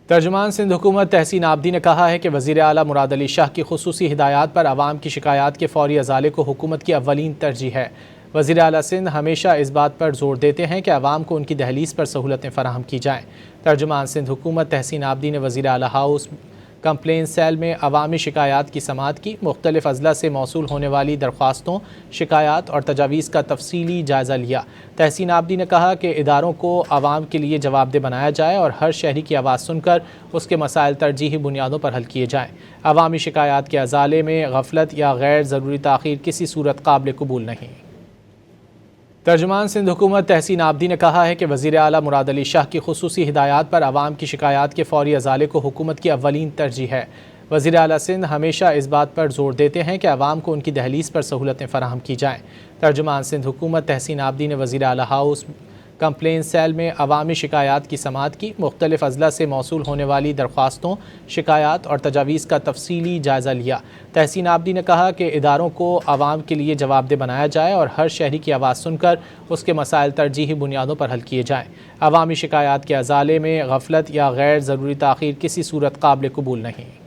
ترجمان سندھ حکومت تحسین عابدی نے کہا ہے کہ وزیر اعلیٰ مراد علی شاہ کی خصوصی ہدایات پر عوام کی شکایات کے فوری ازالے کو حکومت کی اولین ترجیح ہے۔ وزیر اعلیٰ سندھ ہمیشہ اس بات پر زور دیتے ہیں کہ عوام کو ان کی دہلیز پر سہولتیں فراہم کی جائیں۔ ترجمان سندھ حکومت تحسین عابدی نے وزیر اعلیٰ ہاؤس کمپلین سیل میں عوامی شکایات کی سماعت کی، مختلف اضلاع سے موصول ہونے والی درخواستوں، شکایات اور تجاویز کا تفصیلی جائزہ لیا۔ تحسین عابدی نے کہا کہ اداروں کو عوام کے لیے جواب دہ بنایا جائے اور ہر شہری کی آواز سن کر اس کے مسائل ترجیحی بنیادوں پر حل کیے جائیں۔ عوامی شکایات کے ازالے میں غفلت یا غیر ضروری تاخیر کسی صورت قابل قبول نہیں۔ ترجمان سندھ حکومت تحسین عابدی نے کہا ہے کہ وزیر اعلیٰ مراد علی شاہ کی خصوصی ہدایات پر عوام کی شکایات کے فوری ازالے کو حکومت کی اولین ترجیح ہے۔ وزیر اعلیٰ سندھ ہمیشہ اس بات پر زور دیتے ہیں کہ عوام کو ان کی دہلیز پر سہولتیں فراہم کی جائیں۔ ترجمان سندھ حکومت تحسین عابدی نے وزیر اعلیٰ ہاؤس کمپلین سیل میں عوامی شکایات کی سماعت کی، مختلف اضلاع سے موصول ہونے والی درخواستوں، شکایات اور تجاویز کا تفصیلی جائزہ لیا۔ تحسین عابدی نے کہا کہ اداروں کو عوام کے لیے جواب دہ بنایا جائے اور ہر شہری کی آواز سن کر اس کے مسائل ترجیحی بنیادوں پر حل کیے جائیں۔ عوامی شکایات کے ازالے میں غفلت یا غیر ضروری تاخیر کسی صورت قابل قبول نہیں۔